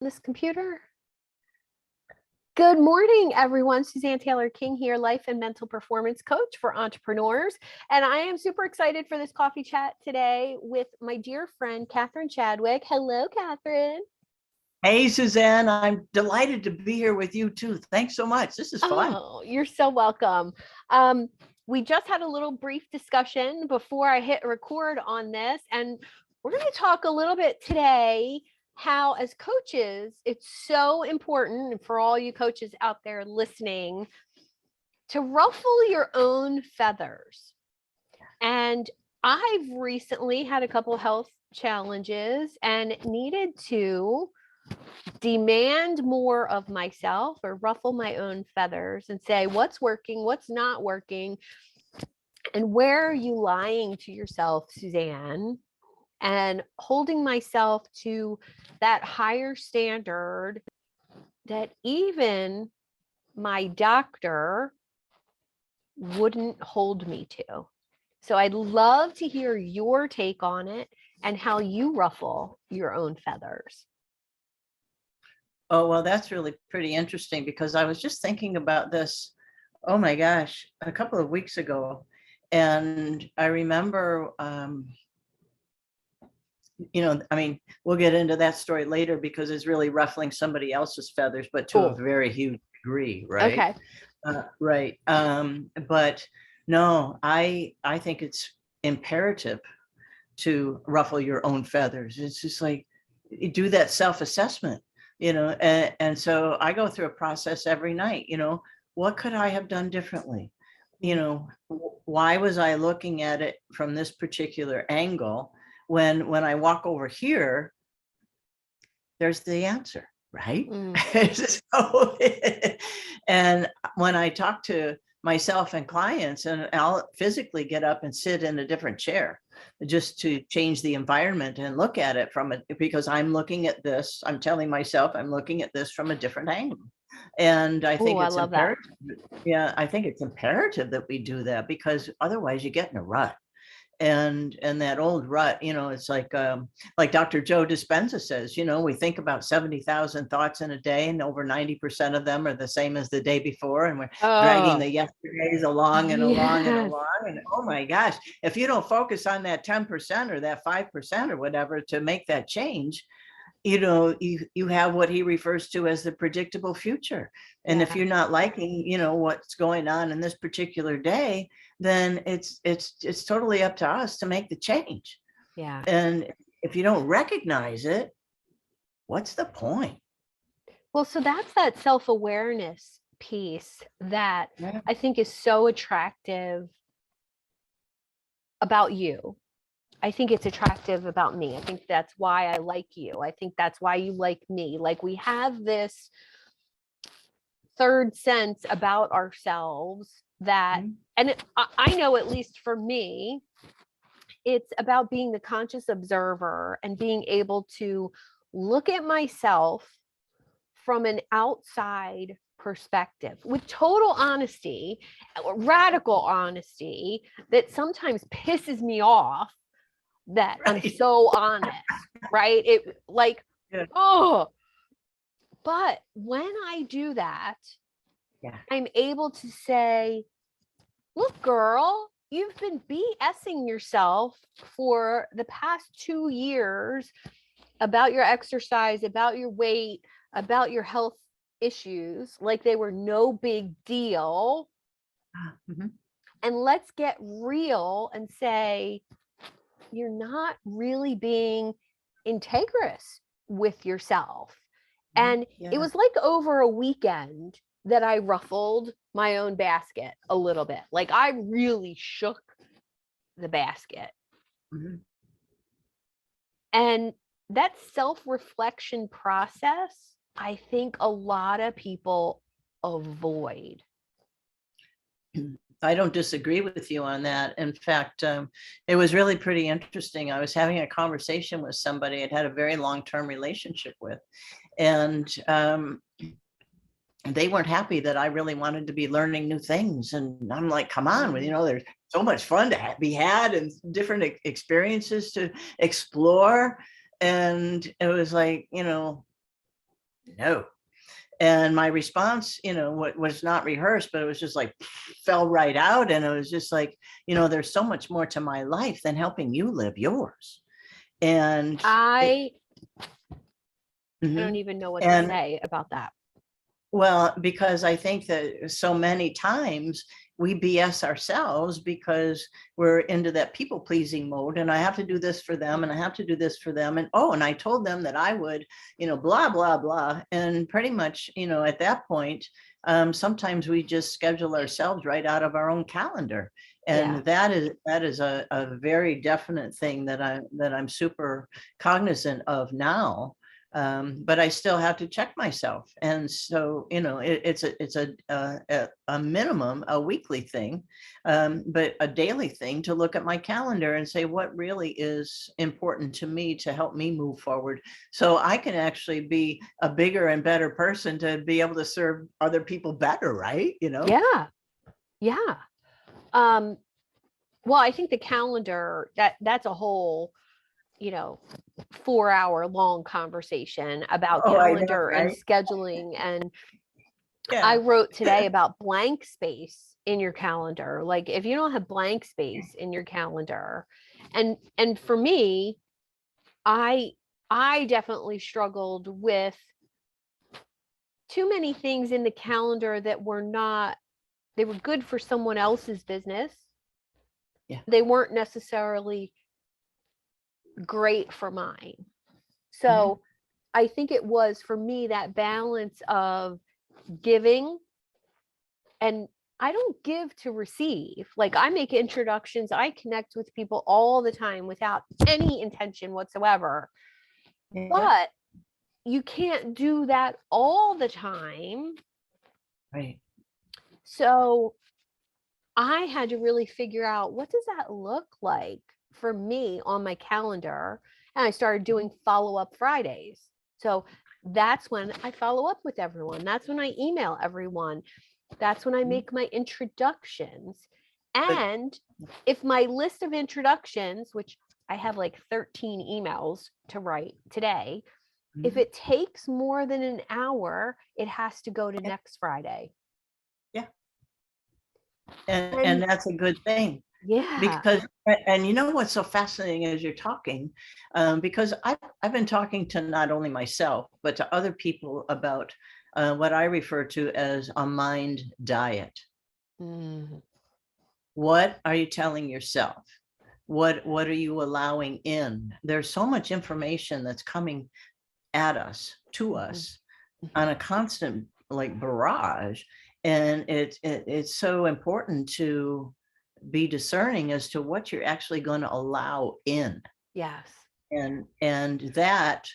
this computer. Good morning, everyone. Suzanne Taylor King here, life and mental performance coach for entrepreneurs. And I am super excited for this coffee chat today with my dear friend, Chadwick. Hello, Catherine. Hey, Suzanne, I'm delighted to be here with you too. Thanks so much. This is fun. Oh, you're so welcome. We just had a little brief discussion before I hit record on this, and we're going to talk a little bit today how, as coaches, it's so important for all you coaches out there listening to ruffle your own feathers. And I've recently had a couple health challenges and needed to demand more of myself or ruffle my own feathers and say what's working, what's not working, and where are you lying to yourself, Suzanne, and holding myself to that higher standard that even my doctor wouldn't hold me to. So I'd love to hear your take on it and how you ruffle your own feathers. Oh, well, that's really pretty interesting because I was just thinking about this, oh my gosh, a couple of weeks ago. And I remember, we'll get into that story later because it's really ruffling somebody else's feathers, but to a very huge degree, right? Okay. Right. But no, I think it's imperative to ruffle your own feathers. It's just like, you do that self-assessment, and so I go through a process every night, what could I have done differently? Why was I looking at it from this particular angle when I walk over here, there's the answer, right? So, and when I talk to myself and clients, and I'll physically get up and sit in a different chair just to change the environment and look at it because I'm looking at this, I'm telling myself I'm looking at this from a different angle. And I think it's imperative. Yeah, I think it's imperative that we do that because otherwise you get in a rut. And that old rut, it's like Dr. Joe Dispenza says, we think about 70,000 thoughts in a day and over 90% of them are the same as the day before. And we're dragging the yesterdays along and along and along. And oh my gosh, if you don't focus on that 10% or that 5% or whatever to make that change, you have what he refers to as the predictable future. And if you're not liking, what's going on in this particular day, then it's totally up to us to make the change. Yeah. And if you don't recognize it, what's the point? Well, so that's that self-awareness piece that I think is so attractive about you. I think it's attractive about me. I think that's why I like you. I think that's why you like me. Like we have this third sense about ourselves that, and I know at least for me, it's about being the conscious observer and being able to look at myself from an outside perspective with total honesty, radical honesty that sometimes pisses me off that I'm so honest, right? It like, but when I do that, I'm able to say, look, girl, you've been BSing yourself for the past 2 years about your exercise, about your weight, about your health issues, like they were no big deal. And let's get real and say, you're not really being integrous with yourself. And it was like over a weekend that I ruffled my own basket a little bit. Like I really shook the basket. And that self-reflection process, I think a lot of people avoid. I don't disagree with you on that. In fact, it was really pretty interesting. I was having a conversation with somebody I'd had a very long-term relationship with, and they weren't happy that I really wanted to be learning new things. And I'm like, come on, there's so much fun to be had and different experiences to explore. And it was like, no. And my response, what was not rehearsed, but it was just like fell right out. And it was just like, there's so much more to my life than helping you live yours. And I mhm. don't even know what to And say about that. well, because I think that so many times we BS ourselves because we're into that people pleasing mode, and I have to do this for them and I have to do this for them. And and I told them that I would, blah, blah, blah. And pretty much, at that point, sometimes we just schedule ourselves right out of our own calendar. Yeah. And that is a very definite thing that I'm super cognizant of now. But I still have to check myself. And so, it's a minimum, a weekly thing, but a daily thing to look at my calendar and say what really is important to me to help me move forward. So I can actually be a bigger and better person to be able to serve other people better, right? Yeah. Yeah. Well, I think the calendar, that's a whole, 4-hour long conversation about Oh, I know, calendar and right? scheduling. And I Yeah. wrote today about blank space in your calendar. Like if you don't have blank space in your calendar, and for me, I definitely struggled with too many things in the calendar that were not, they were good for someone else's business. Yeah. They weren't necessarily great for mine. So Mhm. I think it was for me that balance of giving, and I don't give to receive. Like I make introductions, I connect with people all the time without any intention whatsoever. Yeah. But you can't do that all the time. Right. So I had to really figure out, what does that look like for me on my calendar? And I started doing follow-up Fridays. So that's when I follow up with everyone. That's when I email everyone. That's when I Mhm. make my introductions. But And if my list of introductions, which I have like 13 emails to write today, if mhm. it takes more than an hour, it has to go to Yeah. next Friday. Yeah. And And that's a good thing. yeah, Because, and what's so fascinating as you're talking, because I've been talking to not only myself, but to other people about what I refer to as a mind diet. mm, What are you telling yourself? What are you allowing in? There's so much information that's coming at us, to mhm, us, on mhm. a constant like barrage. And it's so important to be discerning as to what you're actually going to allow in. Yes. And that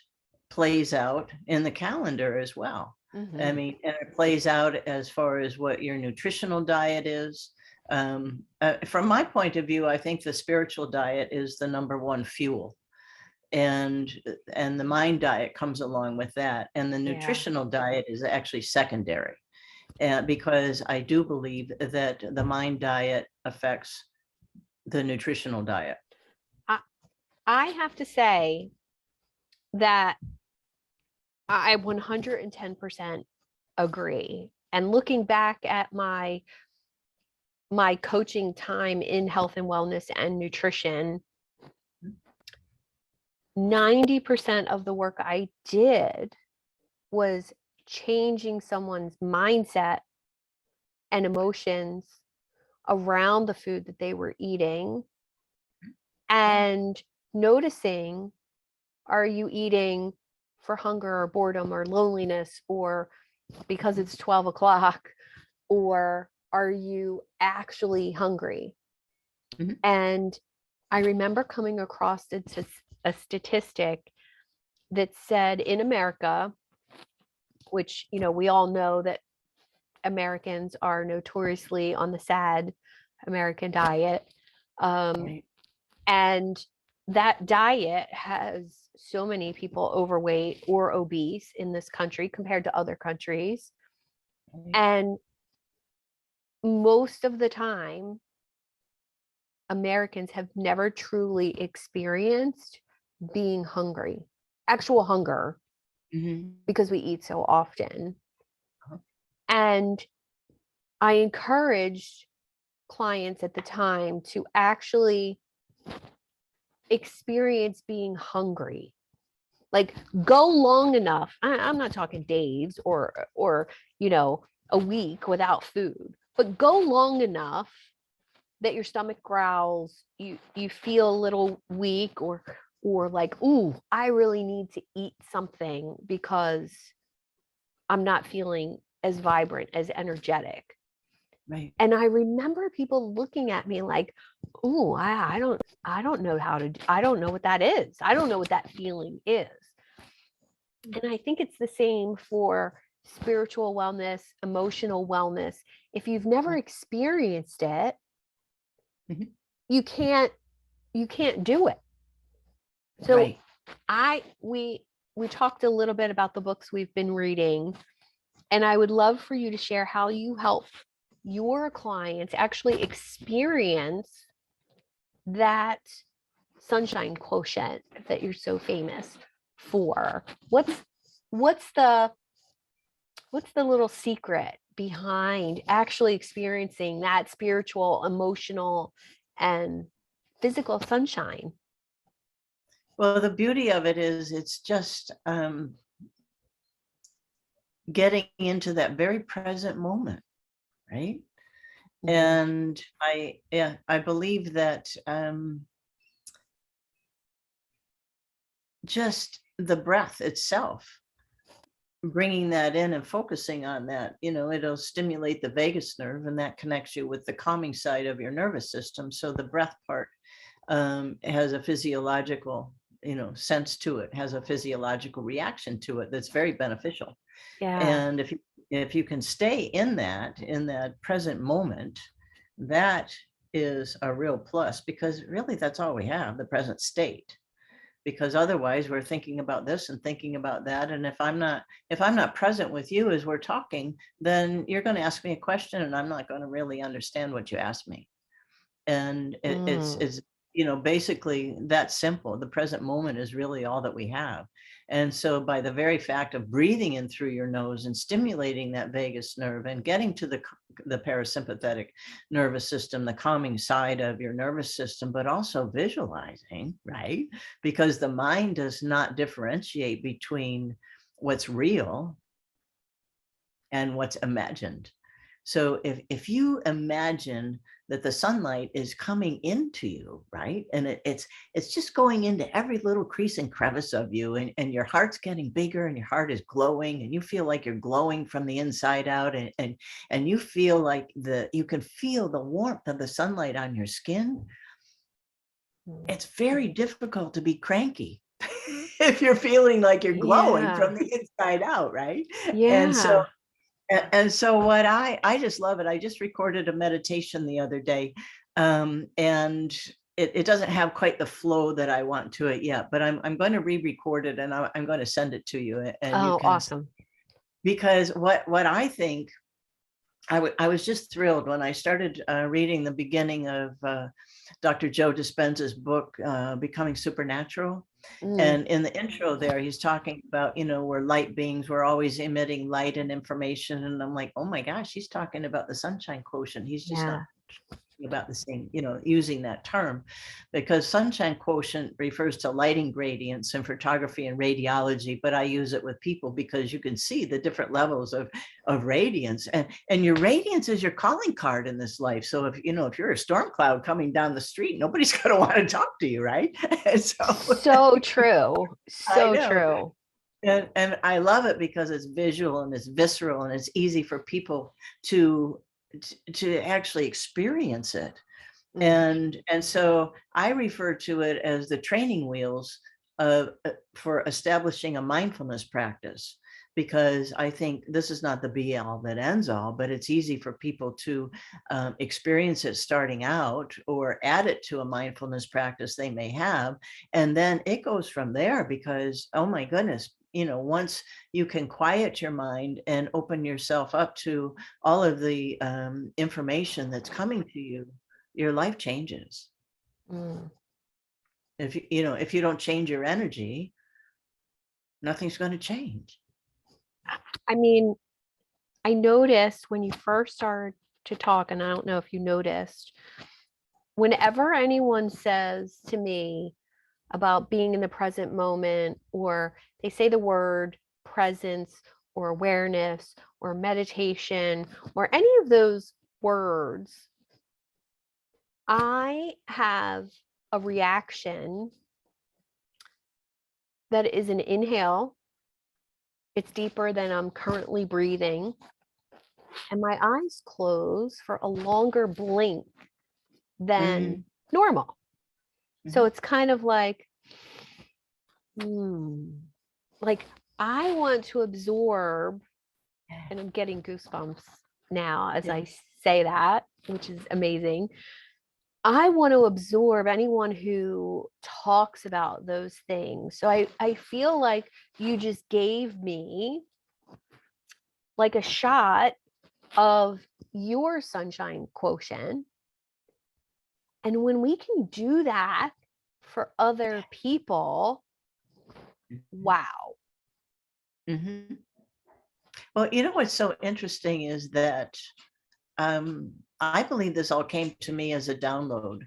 plays out in the calendar as well. I Mhm. mean, and it plays out as far as what your nutritional diet is. From my point of view, I think the spiritual diet is the number one fuel, and the mind diet comes along with that, and the Yeah. nutritional diet is actually secondary, because I do believe that the mind diet affects the nutritional diet. I, I have to say that I 110% agree. And looking back at my coaching time in health and wellness and nutrition, 90% of the work I did was changing someone's mindset and emotions around the food that they were eating, Yeah. and noticing, are you eating for hunger or boredom or loneliness, or because it's 12 o'clock, or are you actually hungry? Mhm. And I remember coming across a statistic that said in America, which, we all know that Americans are notoriously on the sad American diet. Right. And that diet has so many people overweight or obese in this country compared to other countries. Right. And most of the time, Americans have never truly experienced being hungry, actual hunger. because we eat so often. Uh-huh. And I encouraged clients at the time to actually experience being hungry. Like, go long enough. I'm not talking days or a week without food, but go long enough that your stomach growls, you feel a little weak, or like, ooh, I really need to eat something because I'm not feeling as vibrant, as energetic. Right. And I remember people looking at me like, ooh, I don't know I don't know what that is. I don't know what that feeling is. And I think it's the same for spiritual wellness, emotional wellness. If you've never experienced it, Mhm. you can't do it. So Right. we talked a little bit about the books we've been reading, and I would love for you to share how you help your clients actually experience that sunshine quotient that you're so famous for. What's the little secret behind actually experiencing that spiritual, emotional, and physical sunshine? Well, the beauty of it is it's just getting into that very present moment, right? Mhm. And I believe that just the breath itself, bringing that in and focusing on that, it'll stimulate the vagus nerve, and that connects you with the calming side of your nervous system. So the breath part has a physiological, sense to it, has a physiological reaction to it that's very beneficial. Yeah. And if you can stay in that present moment, that is a real plus, because really that's all we have, the present state. Because otherwise we're thinking about this and thinking about that, and if I'm not present with you as we're talking, then you're going to ask me a question and I'm not going to really understand what you asked me. And it's basically that simple. The present moment is really all that we have. And so by the very fact of breathing in through your nose and stimulating that vagus nerve and getting to the parasympathetic nervous system, the calming side of your nervous system, but also visualizing, right? Because the mind does not differentiate between what's real and what's imagined. So if you imagine that the sunlight is coming into you, right? And it's just going into every little crease and crevice of you, and your heart's getting bigger and your heart is glowing, and you feel like you're glowing from the inside out, and you feel like you can feel the warmth of the sunlight on your skin. It's very difficult to be cranky if you're feeling like you're glowing Yeah. from the inside out, right? And so Yeah. and so what I just love it. I just recorded a meditation the other day, and it doesn't have quite the flow that I want to it yet, but I'm going to re-record it, and I'm going to send it to you, and you Oh, can, awesome. because what I think, I was just thrilled when I started reading the beginning of Dr. Joe Dispenza's book, Becoming Supernatural. Mm, And in the intro there, he's talking about, we're light beings, we're always emitting light and information. And I'm like, oh my gosh, he's talking about the sunshine quotient. He's just not yeah. about the same, using that term, because sunshine quotient refers to lighting gradients in photography and radiology, but I use it with people because you can see the different levels of radiance, and your radiance is your calling card in this life. So if you're a storm cloud coming down the street, nobody's going to want to talk to you, right? And so So true. I So know. true. And I love it because it's visual and it's visceral and it's easy for people to actually experience it. Mm, And so I refer to it as the training wheels for establishing a mindfulness practice, because I think this is not the be all that ends all, but it's easy for people to experience it starting out, or add it to a mindfulness practice they may have. And then it goes from there, because, oh my goodness, once you can quiet your mind and open yourself up to all of the information that's coming to you, your life changes. mm. If you don't change your energy, nothing's going to change. I mean, I noticed when you first started to talk, and I don't know if you noticed, whenever anyone says to me about being in the present moment, or they say the word presence or awareness or meditation or any of those words, I have a reaction that is an inhale. It's deeper than I'm currently breathing. And my eyes close for a longer blink than normal. So it's kind of like, like I want to absorb, and I'm getting goosebumps now as I say that, which is amazing. I want to absorb anyone who talks about those things. So I feel like you just gave me like a shot of your sunshine quotient. And when we can do that for other people, wow. Mm-hmm. Well, you know what's so interesting is that I believe this all came to me as a download.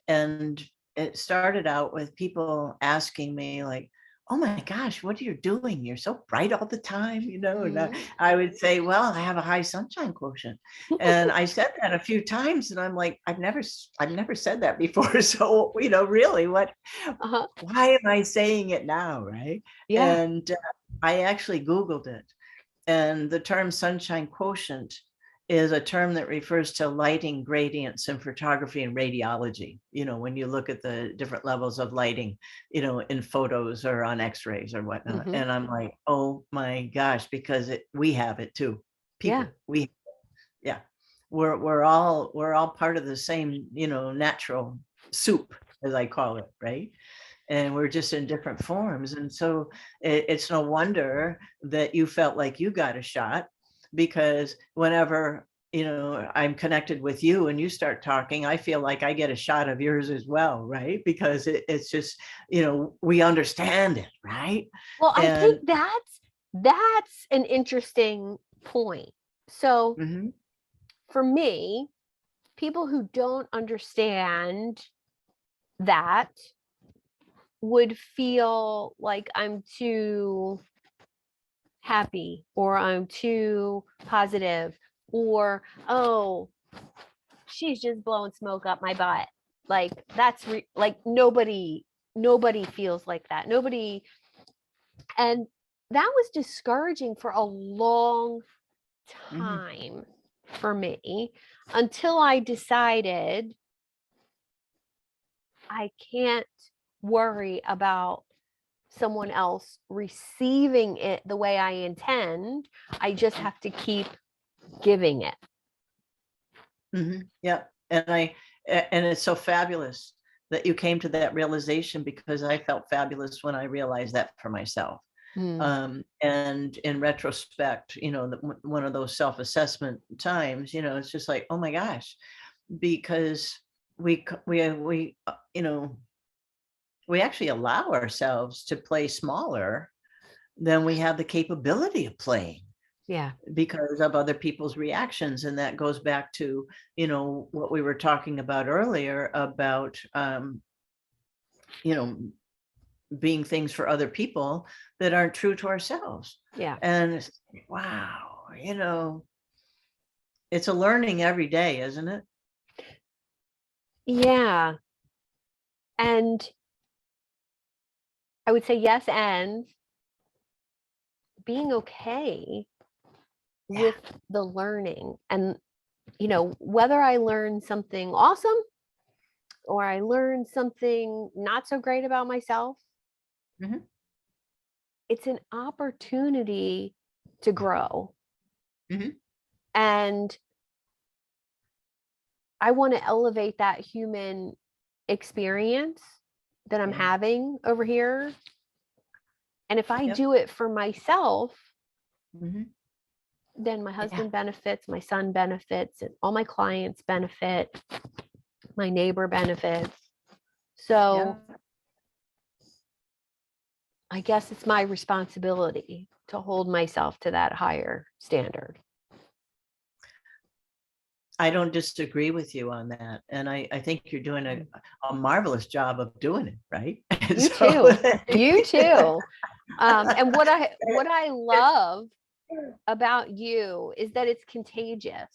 And it started out with people asking me like, oh my gosh, what are you doing? You're so bright all the time, you know? And I would say, well, I have a high sunshine quotient. And I said that a few times and I'm like, I've never said that before. So, you know, really why am I saying it now? Right. Yeah. And I actually Googled it. And the term sunshine quotient is a term that refers to lighting gradients in photography and radiology. You know, when you look at the different levels of lighting, you know, in photos or on x-rays or whatnot. And I'm like, oh my gosh, because we have it too. People, we're all part of the same, you know, natural soup, as I call it, right? And we're just in different forms. And so it's no wonder that you felt like you got a shot, because whenever, you know, I'm connected with you and you start talking, I feel like I get a shot of yours as well, right? Because it's just, you know, we understand it, right? Well, I think that's an interesting point. So for me, people who don't understand that would feel like I'm too happy or I'm too positive, or, oh, she's just blowing smoke up my butt. Like that's like nobody feels like that. Nobody. And that was discouraging for a long time for me, until I decided I can't worry about someone else receiving it the way I intend. I just have to keep giving it. Yeah. And it's so fabulous that you came to that realization, because I felt fabulous when I realized that for myself. And in retrospect, you know, one of those self-assessment times, you know, it's just like, oh my gosh, because we you know, we actually allow ourselves to play smaller than we have the capability of playing. Yeah. Because of other people's reactions. And that goes back to, you know, what we were talking about earlier about, you know, being things for other people that aren't true to ourselves. Yeah. And it's, wow, you know, it's a learning every day, isn't it? Yeah. And I would say yes, and being okay with the learning. And, you know, whether I learn something awesome or I learn something not so great about myself, it's an opportunity to grow. And I want to elevate that human experience that I'm having over here. And if I do it for myself, then my husband benefits, my son benefits, and all my clients benefit, my neighbor benefits. So I guess it's my responsibility to hold myself to that higher standard. I don't disagree with you on that. And I think you're doing a marvelous job of doing it, right? You too. You too. And what I love about you is that it's contagious,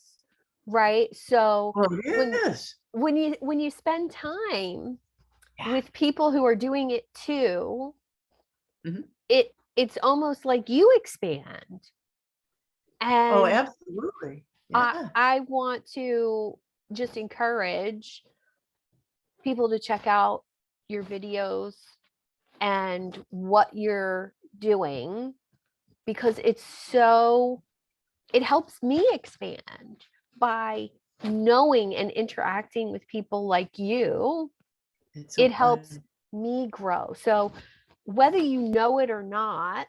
right? So Well, it is. when you spend time Yeah. with people who are doing it too, Mhm. it's almost like you expand. Oh, And absolutely. Yeah. I want to just encourage people to check out your videos and what you're doing, because it helps me expand by knowing and interacting with people like you. It's so It helps fun. me grow. So whether you know it or not,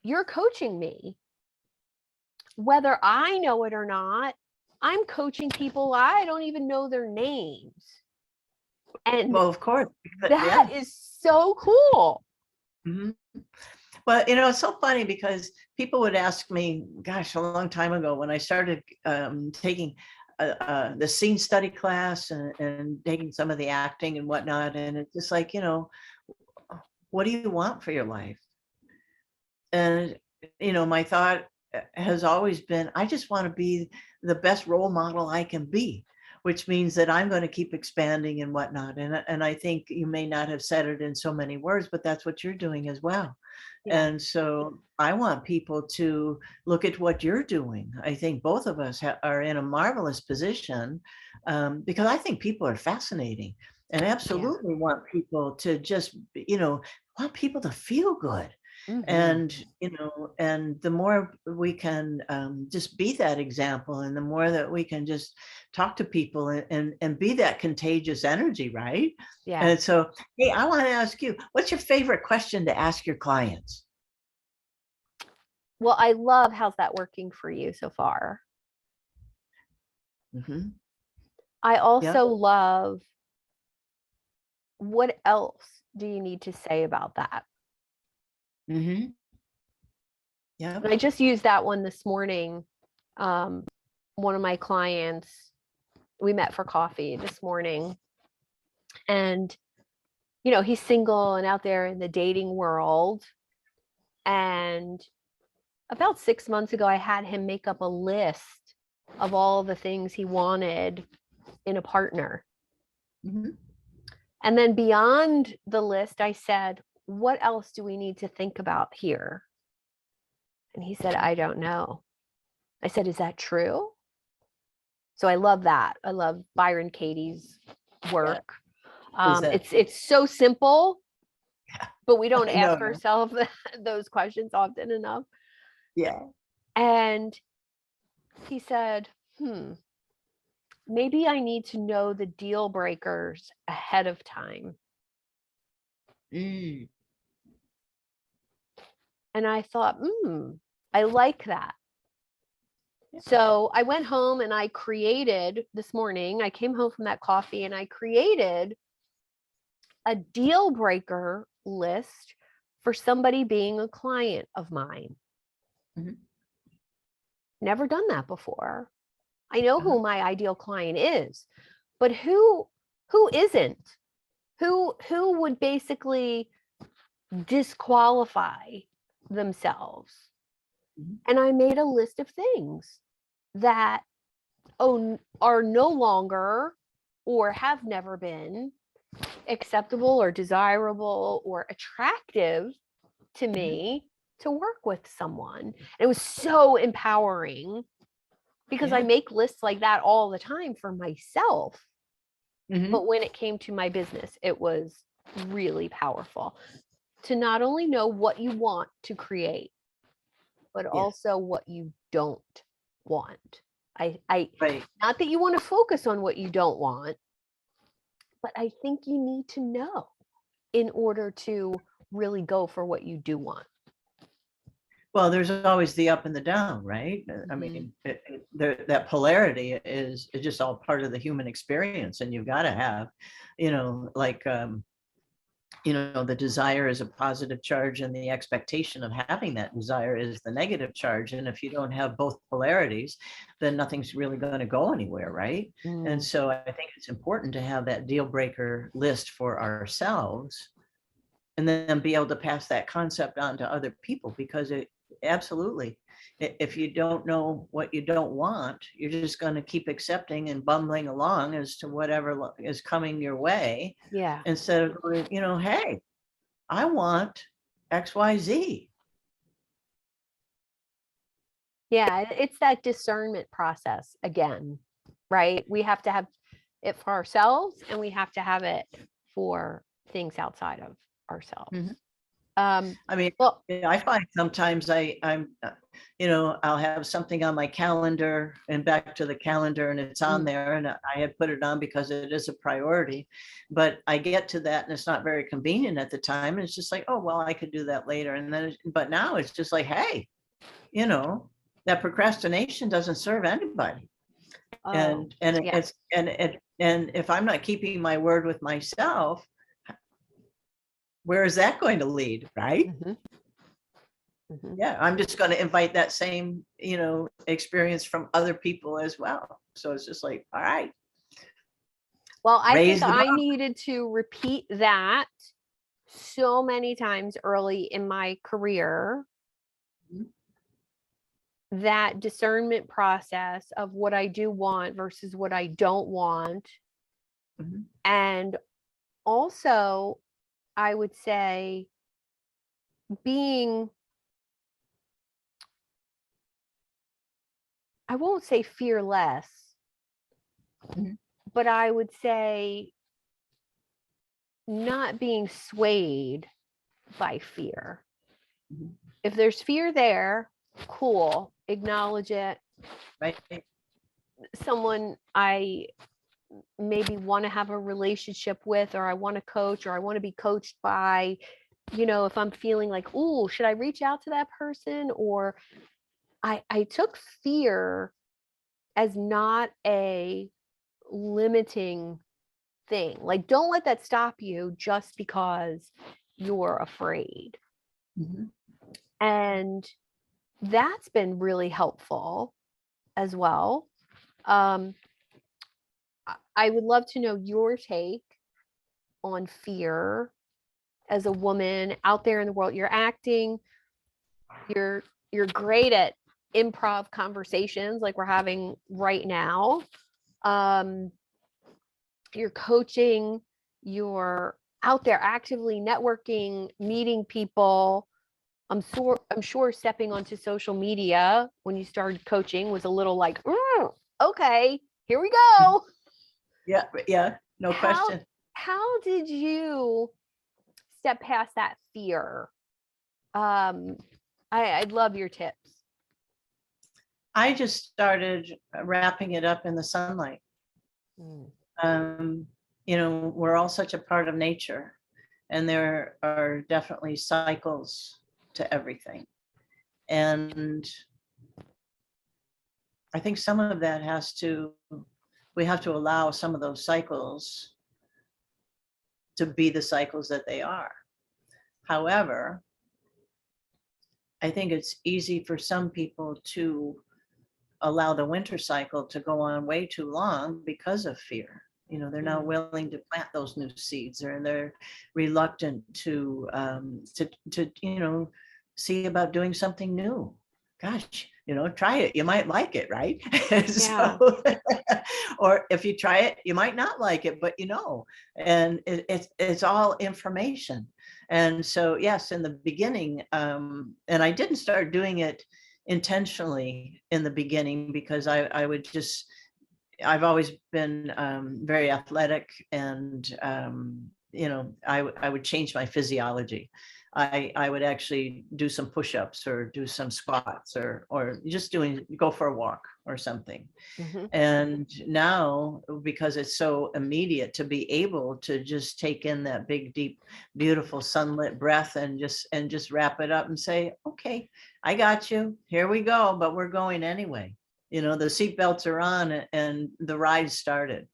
you're coaching me. Whether I know it or not, I'm coaching people I don't even know their names. And Well, of course. that is so cool. Mhm. Well, it's so funny because people would ask me, gosh, a long time ago when I started taking the scene study class and taking some of the acting and whatnot. And it's just like, what do you want for your life? And, my thought has always been, I just want to be the best role model I can be, which means that I'm going to keep expanding and whatnot. And I think you may not have said it in so many words, but that's what you're doing as well. Yeah. And so I want people to look at what you're doing. I think both of us are in a marvelous position, because I think people are fascinating and absolutely want people to just, want people to feel good. Mhm. And the more we can just be that example, and the more that we can just talk to people and be that contagious energy, right? Yeah. And so, hey, I want to ask you, what's your favorite question to ask your clients? Well, I love how's that working for you so far. Mm-hmm. I Yeah. also love, what else do you need to say about that? Mm-hmm. Yeah. And I just used that one this morning. One of my clients, we met for coffee this morning, and he's single and out there in the dating world. And about 6 months ago, I had him make up a list of all the things he wanted in a partner. Mm-hmm. And then beyond the list, I said, what else do we need to think about here? And he said, I don't know. I said, is that true? So I love that. I love Byron Katie's work. It's so simple, but we don't I know. ask ourselves those questions often enough. Yeah. And he said, maybe I need to know the deal breakers ahead of time. Mm. And I thought, I like that. So I went home and I created this morning, I came home from that coffee and I created a deal breaker list for somebody being a client of mine. Mm-hmm. Never done that before. I know Uh-huh. who my ideal client is, but who isn't? Who would basically disqualify themselves? Mm-hmm. And I made a list of things that are no longer or have never been acceptable or desirable or attractive to me to work with someone. And it was so empowering because I make lists like that all the time for myself. Mm-hmm. But when it came to my business, it was really powerful to not only know what you want to create, but also what you don't want. Right. Not that you want to focus on what you don't want, but I think you need to know in order to really go for what you do want. Well, there's always the up and the down, right? I mean, that polarity is just all part of the human experience, and you've got to have, like the desire is a positive charge and the expectation of having that desire is the negative charge. And if you don't have both polarities, then nothing's really going to go anywhere, right? And so I think it's important to have that deal breaker list for ourselves and then be able to pass that concept on to other people, because it absolutely, if you don't know what you don't want, you're just going to keep accepting and bumbling along as to whatever is coming your way. Yeah. Instead of going, hey, I want XYZ. Yeah, it's that discernment process again, right? We have to have it for ourselves and we have to have it for things outside of ourselves. Mhm. I mean, well, I find sometimes I'm I'll have something on my calendar and back to the calendar and it's on there and I had put it on because it is a priority, but I get to that and it's not very convenient at the time. And it's just like, oh, well, I could do that later. And then, but now it's just like, hey, that procrastination doesn't serve anybody. And if I'm not keeping my word with myself, where is that going to lead, right? Yeah, I'm just going to invite that same, experience from other people as well. So it's just like, all right. Well, I think I needed to repeat that so many times early in my career. That discernment process of what I do want versus what I don't want. And also, I would say being, I won't say fearless, but I would say not being swayed by fear. If there's fear there, cool, acknowledge it. Right. Someone I maybe want to have a relationship with, or I want to coach, or I want to be coached by, if I'm feeling like, oh, should I reach out to that person? Or I took fear as not a limiting thing. Like, don't let that stop you just because you're afraid. And that's been really helpful as well. I would love to know your take on fear as a woman out there in the world. You're acting, you're great at improv conversations like we're having right now. You're coaching, you're out there actively networking, meeting people. I'm sure stepping onto social media when you started coaching was a little like, okay, here we go. Yeah, no question. How did you step past that fear? I'd love your tips. I just started wrapping it up in the sunlight. We're all such a part of nature, and there are definitely cycles to everything. And I think some of that we have to allow some of those cycles to be the cycles that they are. However, I think it's easy for some people to allow the winter cycle to go on way too long because of fear. They're not willing to plant those new seeds, or they're reluctant to see about doing something new. Gosh, try it. You might like it, right? Yeah. Or if you try it, you might not like it, but and it's all information. And so, yes, in the beginning, and I didn't start doing it intentionally in the beginning because I've always been very athletic, and I would change my physiology. I would actually do some push-ups or do some squats or just go for a walk or something. And now, because it's so immediate, to be able to just take in that big, deep, beautiful sunlit breath and just wrap it up and say, okay, I got you. Here we go. But we're going anyway. The seatbelts are on and the ride started.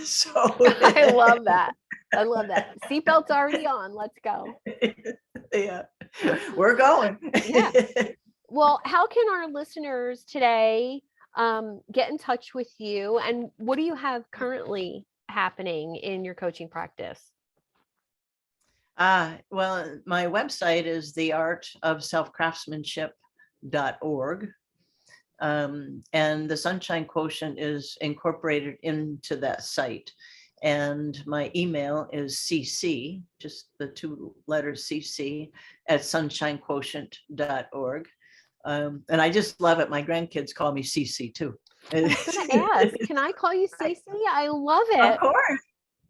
So I love that. I love that. Seatbelt's already on. Let's go. Yeah, we're going. Yeah. Well, how can our listeners today get in touch with you? And what do you have currently happening in your coaching practice? Well, my website is theartofselfcraftsmanship.org. And the Sunshine Quotient is incorporated into that site. And my email is cc, just the two letters cc, at sunshinequotient.org. And I just love it. My grandkids call me CC too. I was going to ask, can I call you Cece? I love it. Of course.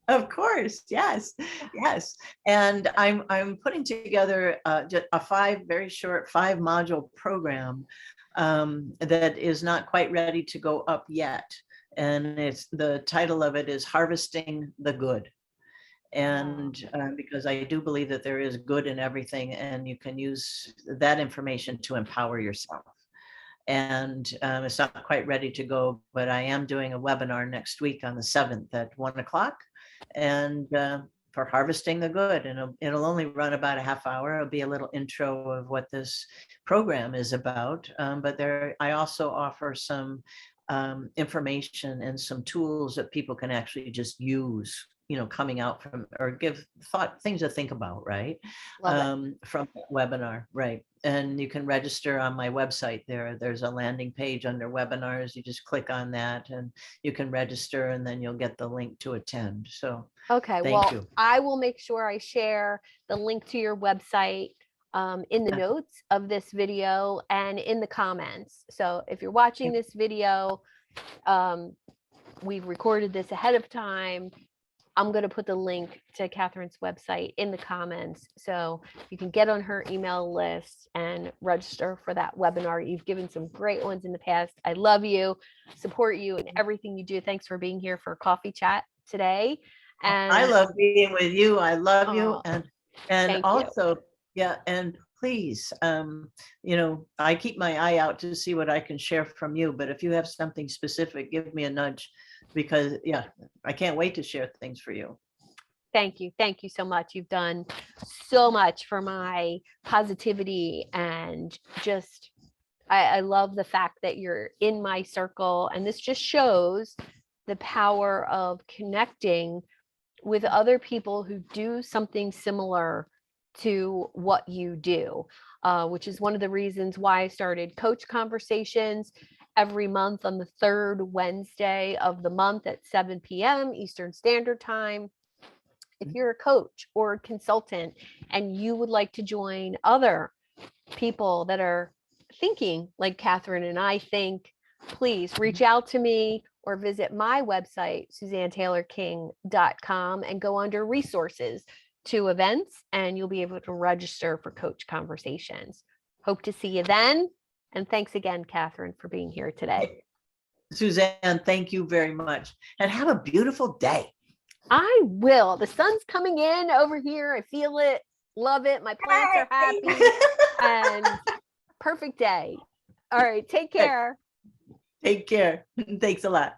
Of course, yes, yes. And I'm putting together just a very short 5-module program that is not quite ready to go up yet. And the title of it is Harvesting the Good. And because I do believe that there is good in everything, and you can use that information to empower yourself. And it's not quite ready to go, but I am doing a webinar next week on the 7th at 1:00, and for Harvesting the Good. And it'll only run about a half hour. It'll be a little intro of what this program is about. But I also offer some information and some tools that people can actually just use, coming out from, or give things to think about, right? From the webinar, right? And you can register on my website there. There's a landing page under webinars. You just click on that and you can register, and then you'll get the link to attend. So okay, thank you. I will make sure I share the link to your website in the notes of this video and in the comments. So if you're watching this video, we've recorded this ahead of time. I'm going to put the link to Catherine's website in the comments so you can get on her email list and register for that webinar. You've given some great ones in the past. I love you, support you in everything you do. Thanks for being here for a coffee chat today. And I love being with you. I love you. And also, yeah, and please, I keep my eye out to see what I can share from you. But if you have something specific, give me a nudge, because I can't wait to share things for you. Thank you. Thank you so much. You've done so much for my positivity, and just, I love the fact that you're in my circle. And this just shows the power of connecting with other people who do something similar to what you do, which is one of the reasons why I started Coach Conversations every month on the 3rd Wednesday of the month at 7 p.m. Eastern Standard Time. If you're a coach or a consultant and you would like to join other people that are thinking like Catherine and I think, please reach out to me or visit my website, SuzanneTaylorKing.com, and go under resources to events, and you'll be able to register for Coach Conversations. Hope to see you then. And thanks again, Catherine, for being here today. Suzanne, thank you very much. And have a beautiful day. I will. The sun's coming in over here. I feel it. Love it. My plants are happy. And perfect day. All right. Take care. Take care. Thanks a lot.